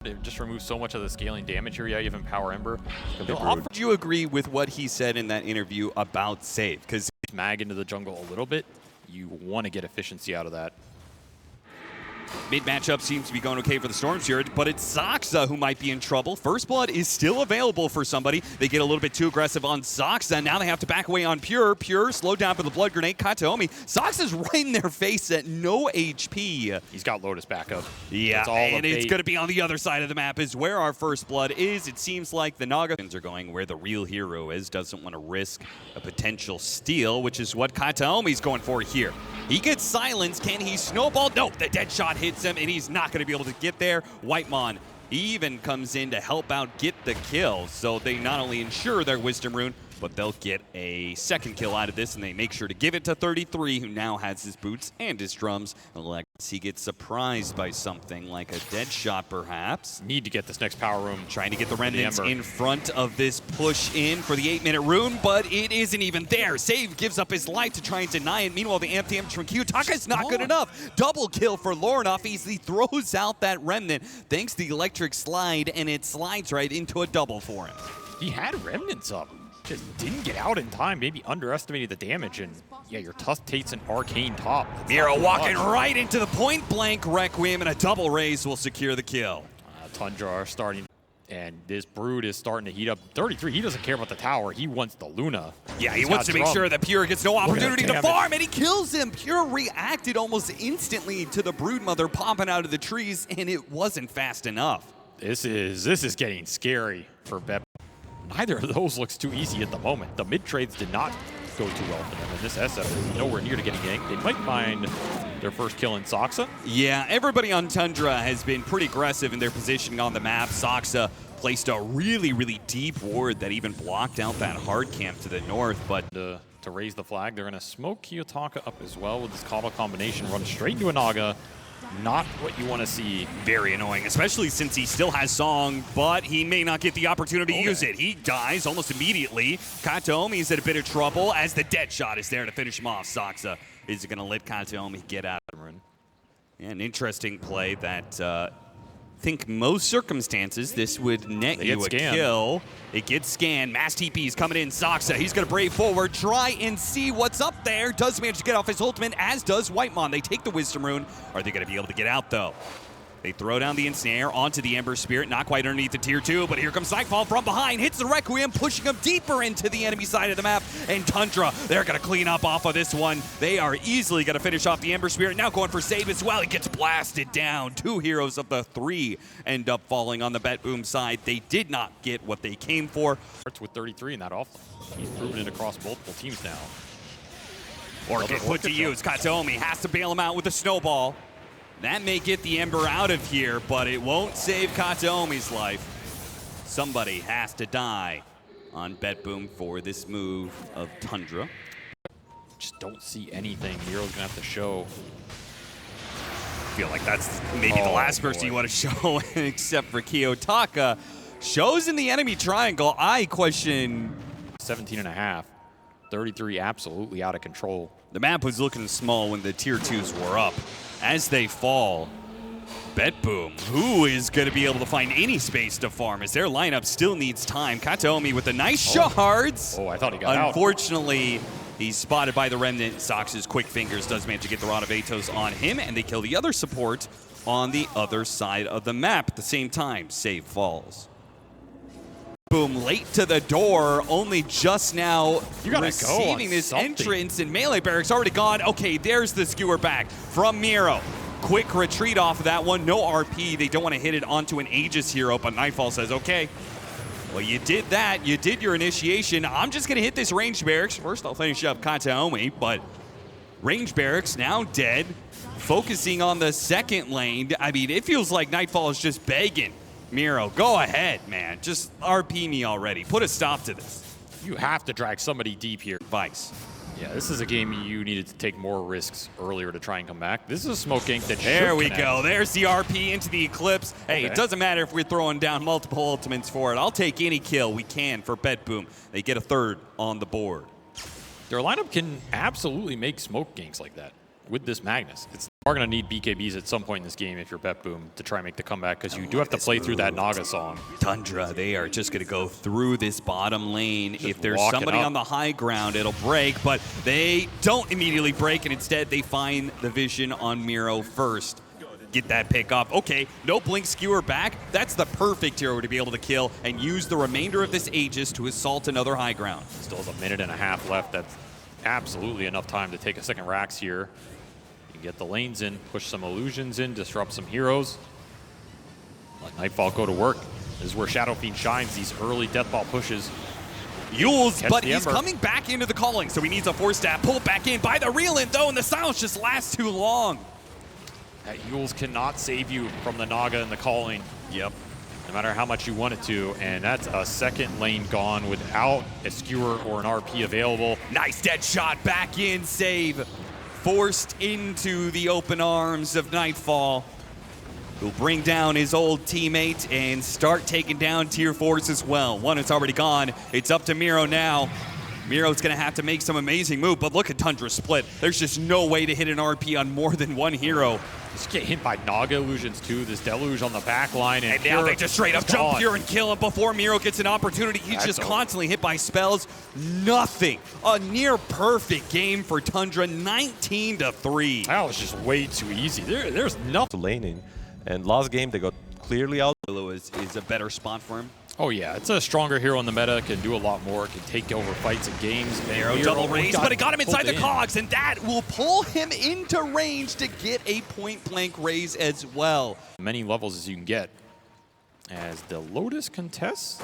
It just removes so much of the scaling damage here. Yeah, even Power Ember. Would you agree with what he said in that interview about save? Because mag into the jungle a little bit, you want to get efficiency out of that. Mid matchup seems to be going okay for the Storms here, but it's Soxa who might be in trouble. First Blood is still available for somebody. They get a little bit too aggressive on Soxa. Now they have to back away on Pure. Pure slowed down for the Blood Grenade. Kataomi. Soxa's right in their face at no HP. He's got Lotus backup. Yeah, and it's going to be on the other side of the map is where our First Blood is. It seems like the Nagans are going where the real hero is. Doesn't want to risk a potential steal, which is what Kataomi's going for here. He gets silenced. Can he snowball? No, the dead shot hits him, and he's not going to be able to get there. Whitemon even comes in to help out get the kill. So they not only ensure their Wisdom Rune, but they'll get a second kill out of this, and they make sure to give it to 33, who now has his boots and his drums. Unless he gets surprised by something like a dead shot, perhaps. Need to get this next power room. Trying to get the Remnants in front of this push in for the 8-minute rune, but it isn't even there. Save gives up his life to try and deny it. Meanwhile, the amp damage from Kiyotaka is not good enough. Double kill for Lornoff. He throws out that Remnant thanks to the electric slide, and it slides right into a double for him. He had Remnants up. Just didn't get out in time, maybe underestimated the damage, and yeah, your Tusk takes an arcane top. Miro walking right into the point blank Requiem, and a double raise will secure the kill. Tundra are starting, and this Brood is starting to heat up. 33, he doesn't care about the tower, he wants the Luna. Yeah, he wants to make sure that Pure gets no opportunity to farm, and he kills him. Pure reacted almost instantly to the Brood Mother popping out of the trees, and it wasn't fast enough. This is getting scary for BetBoom. Neither of those looks too easy at the moment. The mid trades did not go too well for them, and this SF is nowhere near to getting ganked. They might find their first kill in Soxa. Yeah, everybody on Tundra has been pretty aggressive in their positioning on the map. Soxa placed a really, really deep ward that even blocked out that hard camp to the north, but to raise the flag, they're going to smoke Kiyotaka up as well with this Kava combination, run straight into a Naga. Not what you want to see. Very annoying, especially since he still has Song, but he may not get the opportunity to use it. He dies almost immediately. Kataomi's in a bit of trouble as the dead shot is there to finish him off. Soxa is going to let Kataomi get out. Yeah, an interesting play that I think most circumstances this would net you a kill. It gets scanned. Mass TP's coming in. Soxa, he's going to brave forward, try and see what's up there. Does manage to get off his ultimate, as does Whitemon. They take the Wisdom Rune. Are they going to be able to get out, though? They throw down the Ensnare onto the Ember Spirit, not quite underneath the tier 2, but here comes Nightfall from behind, hits the Requiem, pushing him deeper into the enemy side of the map, and Tundra, they're going to clean up off of this one. They are easily going to finish off the Ember Spirit, now going for save as well. He gets blasted down. 2 heroes of the 3 end up falling on the BetBoom side. They did not get what they came for. Starts with 33 in that offlane. He's proven it across multiple teams now. Orchid put to use. Kataomi has to bail him out with a snowball. That may get the Ember out of here, but it won't save Kataomi's life. Somebody has to die on BetBoom for this move of Tundra. Just don't see anything. Miro's gonna have to show. I feel like that's maybe the last person you want to show, except for Kiyotaka. Shows in the enemy triangle. I question 17.5. 33 absolutely out of control. The map was looking small when the tier 2s were up. As they fall, BetBoom, who is going to be able to find any space to farm as their lineup still needs time. Kataomi with the nice shards. Oh, I thought he got out. Unfortunately, he's spotted by the Remnant. Sox's quick fingers does manage to get the Rod of Atos on him, and they kill the other support on the other side of the map. At the same time, save falls. Boom, late to the door, only just now receiving this entrance, and Melee Barracks already gone. Okay, there's the skewer back from Miro. Quick retreat off of that one, no RP. They don't want to hit it onto an Aegis hero, but Nightfall says, okay, well, you did that. You did your initiation. I'm just going to hit this Range Barracks. First, I'll finish up Kataomi, but Range Barracks now dead, focusing on the second lane. I mean, it feels like Nightfall is just begging. Miro, go ahead, man. Just RP me already. Put a stop to this. You have to drag somebody deep here. Vice. Yeah, this is a game you needed to take more risks earlier to try and come back. This is a smoke gank that There we go. There's the RP into the Eclipse. Hey, it doesn't matter if we're throwing down multiple ultimates for it. I'll take any kill we can for BetBoom. They get a third on the board. Their lineup can absolutely make smoke ganks like that with this Magnus. It's Are going to need BKBs at some point in this game if you're BetBoom to try and make the comeback, because you do have to play through that Naga song. Tundra, they are just going to go through this bottom lane. Just if there's somebody on the high ground, it'll break, but they don't immediately break, and instead they find the vision on Miro first. Get that pick up. Okay, no blink skewer back. That's the perfect hero to be able to kill and use the remainder of this Aegis to assault another high ground. Still has a minute and a half left. That's absolutely enough time to take a second Rax here. Get the lanes in, push some illusions in, disrupt some heroes. Let Nightfall go to work. This is where Shadow Fiend shines, these early Deathball pushes. Yules, but he's coming back into the calling, so he needs a force stab. Pull back in by the Reelant, though, and the silence just lasts too long. That Yules cannot save you from the Naga and the calling. Yep. No matter how much you want it to, and that's a second lane gone without a skewer or an RP available. Nice dead shot, back in, save. Forced into the open arms of Nightfall, who'll bring down his old teammate and start taking down tier 4s as well. One is already gone. It's up to Miro now. Miro's going to have to make some amazing move, but look at Tundra split. There's just no way to hit an RP on more than one hero. Just get hit by Naga illusions too. This deluge on the back line, and now they just straight up jump Pure and kill him before Miro gets an opportunity. He's just constantly hit by spells. Nothing. A near perfect game for Tundra, 19-3. That was just way too easy. There's nothing. Laning, and last game they got clearly out. Is a better spot for him. Oh yeah, it's a stronger hero in the meta, can do a lot more, can take over fights and games. Miro double raise, but it got him inside the cogs, and that will pull him into range to get a point-blank raise as well. Many levels as you can get. As the Lotus contests,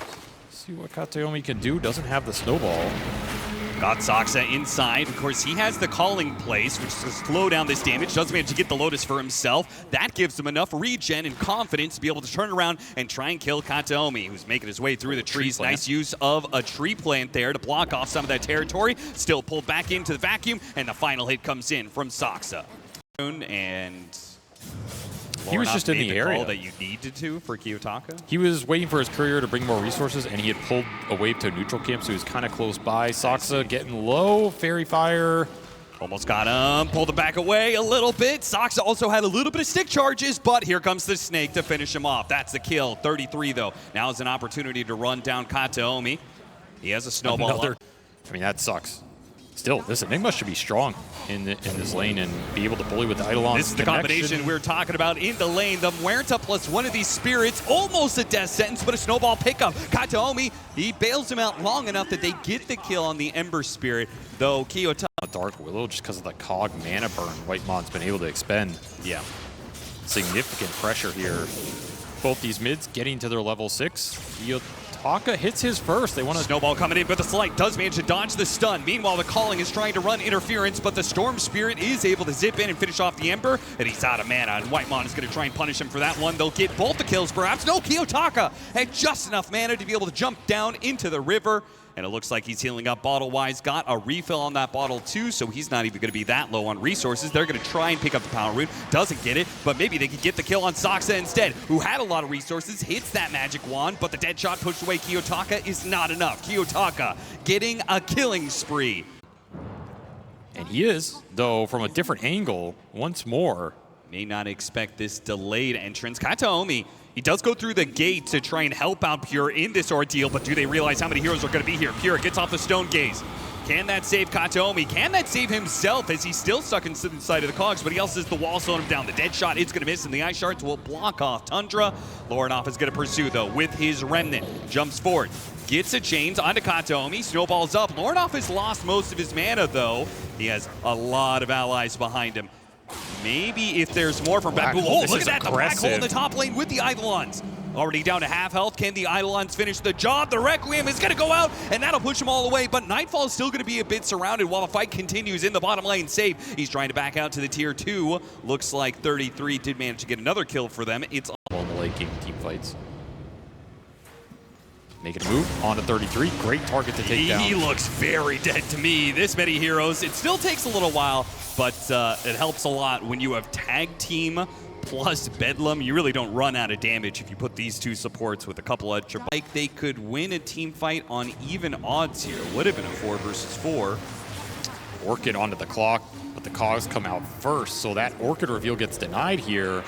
see what Katayomi can do, doesn't have the snowball. Got Soxa inside. Of course, he has the calling place, which is to slow down this damage. Doesn't manage to get the Lotus for himself. That gives him enough regen and confidence to be able to turn around and try and kill Kataomi, who's making his way through the trees. Nice use of a tree plant there to block off some of that territory. Still pulled back into the vacuum, and the final hit comes in from Soxa. And he was just in the area that you needed to for Kiyotaka. He was waiting for his courier to bring more resources, and he had pulled a wave to a neutral camp, so he was kind of close by. Soxa getting low, Fairy Fire. Almost got him, pulled him back away a little bit. Soxa also had a little bit of stick charges, but here comes the snake to finish him off. That's the kill, 33 though. Now is an opportunity to run down Kataomi. He has a snowball. I mean, that sucks. Still, this Enigma should be strong in this lane and be able to bully with the Eidolon's This is the combination we're talking about in the lane. The Muerta plus one of these spirits, almost a death sentence, but a snowball pickup. Kataomi, he bails him out long enough that they get the kill on the Ember Spirit, though Kiyotaka. Dark Willow, just because of the cog mana burn Whitemond's been able to expend. Yeah. Significant pressure here. Both these mids getting to their level 6. Kiyotaka hits his first. They want to snowball coming in, but the Slight does manage to dodge the stun. Meanwhile, the Calling is trying to run interference, but the Storm Spirit is able to zip in and finish off the Ember, and he's out of mana, and Whitemon is going to try and punish him for that one. They'll get both the kills, perhaps. No, Kiyotaka had just enough mana to be able to jump down into the river, and it looks like he's healing up bottle-wise. Got a refill on that bottle, too, so he's not even going to be that low on resources. They're going to try and pick up the Power Rune. Doesn't get it, but maybe they could get the kill on Soxa instead, who had a lot of resources, hits that magic wand, but the dead shot pushed away Kiyotaka is not enough. Kiyotaka getting a killing spree. And he is, though, from a different angle, once more. May not expect this delayed entrance. Kataomi, he does go through the gate to try and help out Pure in this ordeal, but do they realize how many heroes are going to be here? Pure gets off the Stone Gaze. Can that save Kataomi? Can that save himself as he's still stuck inside of the cogs, but he also has the wall slowing him down. The dead shot is going to miss, and the Ice Shards will block off Tundra. Lornoff is going to pursue, though, with his Remnant. Jumps forward. Gets a chains onto Kataomi, snowballs up. Lornoff has lost most of his mana, though. He has a lot of allies behind him. Maybe if there's more from BetBoom. Oh, look at that, the black hole in the top lane with the Eidolons. Already down to half health. Can the Eidolons finish the job? The Requiem is going to go out, and that'll push them all away, but Nightfall is still going to be a bit surrounded while the fight continues in the bottom lane. Save. He's trying to back out to the tier 2. Looks like 33 did manage to get another kill for them. It's on the late game team fights. Making a move on to 33. Great target to take down. He looks very dead to me. This many heroes. It still takes a little while, but it helps a lot when you have tag team plus Bedlam. You really don't run out of damage if you put these two supports with a couple extra. Like they could win a team fight on even odds here. Would have been a 4 versus 4. Working onto the clock, but the cogs come out first, so that Orchid reveal gets denied here.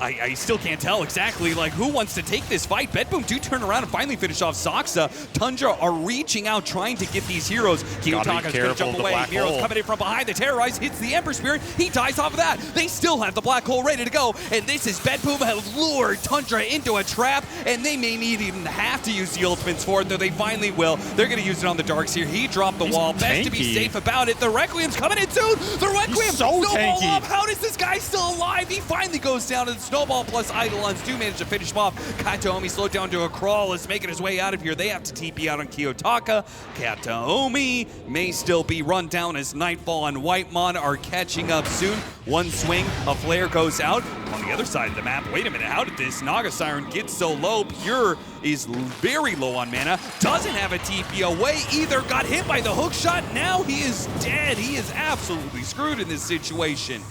I still can't tell exactly like who wants to take this fight. BetBoom do turn around and finally finish off Soxa. Tundra are reaching out trying to get these heroes. Kiyotaka's gonna jump away. Miro's coming in from behind. The Terrorize hits the Ember Spirit. He dies off of that. They still have the black hole ready to go, and this is BetBoom have lured Tundra into a trap, and they may need even have to use the ultimates for it, though they finally will. They're gonna use it on the Darks here. He dropped the wall. Best to be safe about it. The Requiem's coming in soon. The Requiem so tanky. up. How does this guy still alive? He finally goes down, and the Snowball plus Eidolons do manage to finish him off. Kataomi slowed down to a crawl, is making his way out of here. They have to TP out on Kiyotaka. Kataomi may still be run down as Nightfall and Whitemon are catching up soon. One swing, a flare goes out. On the other side of the map, wait a minute, how did this Naga Siren get so low? Pure is very low on mana, doesn't have a TP away either, got hit by the hook shot, now he is dead. He is absolutely screwed in this situation.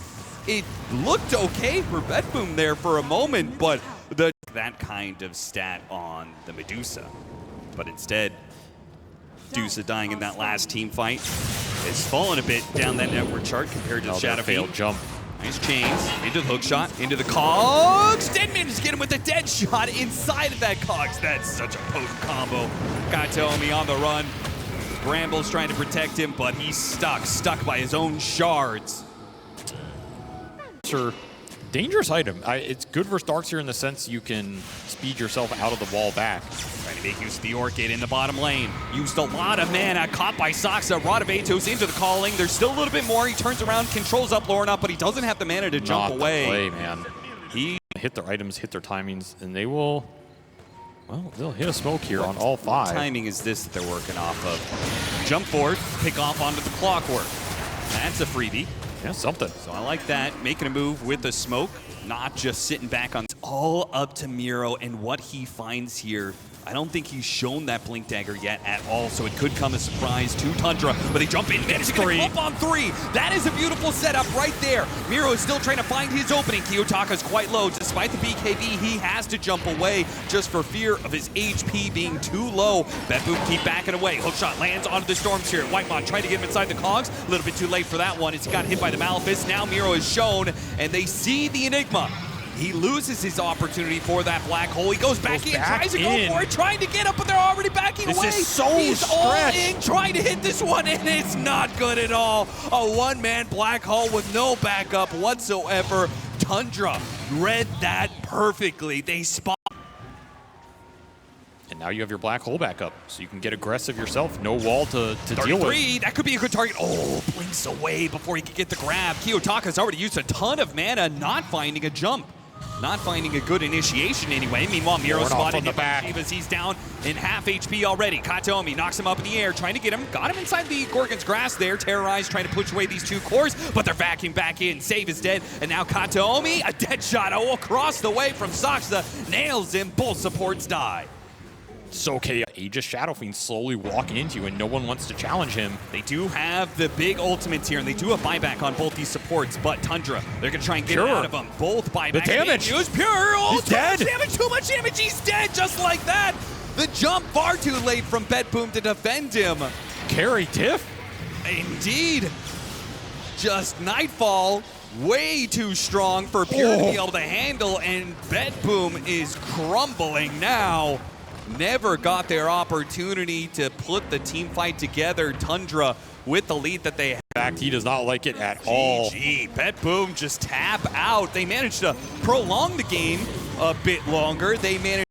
It looked okay for BetBoom there for a moment, but that kind of stat on the Medusa. But instead, Medusa dying in that last team fight has fallen a bit down that network chart compared to the Shadow failed jump. Nice chains, into the hook shot, into the cogs. Deadman just get him with the dead shot inside of that cogs. That's such a potent combo. Kataomi on the run. Bramble's trying to protect him, but he's stuck by his own shards. Sure. Dangerous item. It's good versus Darks here in the sense you can speed yourself out of the wall back. Trying to make use of the Orchid in the bottom lane. Used a lot of mana, caught by Soxa. Rod of Atos into the calling. There's still a little bit more. He turns around, controls up Lorna, but he doesn't have the mana to jump away. Not the play, man. He hit their items, hit their timings, and they will, well, they'll hit a smoke here on all five. What timing is this that they're working off of? Jump forward, pick off onto the clockwork. That's a freebie. Yeah, something. So I like that, making a move with the smoke, not just sitting back on. It's all up to Miro and what he finds here. I don't think he's shown that Blink Dagger yet at all, so it could come as a surprise to Tundra, but they jump in, manage to get a clip on three. That is a beautiful setup right there. Miro is still trying to find his opening. Kiyotaka's quite low. Despite the BKB, he has to jump away just for fear of his HP being too low. BetBoom keep backing away. Hookshot lands onto the Storm Spirit. Whitemon trying to get him inside the cogs. A little bit too late for that one. It's got hit by the Malefice. Now Miro is shown, and they see the Enigma. He loses his opportunity for that black hole. He goes back in, tries to go for it, trying to get up, but they're already backing away. This is so He's stretched. all in, trying to hit this one, and it's not good at all. A one-man black hole with no backup whatsoever. Tundra read that perfectly. They spot. And now you have your black hole back up, so you can get aggressive yourself. No wall to deal with. That could be a good target. Oh, blinks away before he can get the grab. Kiyotaka's already used a ton of mana, not finding a jump. Not finding a good initiation anyway. Meanwhile, Miro spotted him back as he's down in half HP already. Kataomi knocks him up in the air, trying to get him. Got him inside the Gorgon's grass there. Terrorized, trying to push away these two cores, but they're backing back in. Save is dead, and now Kataomi, a dead shot across the way from Soxa, nails him. Both supports die. So okay, Aegis Shadow Fiend slowly walking into you, and no one wants to challenge him. They do have the big ultimates here, and they do have buyback on both these supports, but Tundra, they're going to try and get it out of them. Both buyback. The damage. Pure. Oh, he's dead. Too much damage. He's dead just like that. The jump far too late from BetBoom to defend him. Carry Tiff. Indeed. Just Nightfall. Way too strong for Pure to be able to handle, and BetBoom is crumbling now. Never got their opportunity to put the team fight together. Tundra with the lead that they have. In fact, he does not like it at all. GG. BetBoom just tap out. They managed to prolong the game a bit longer. They managed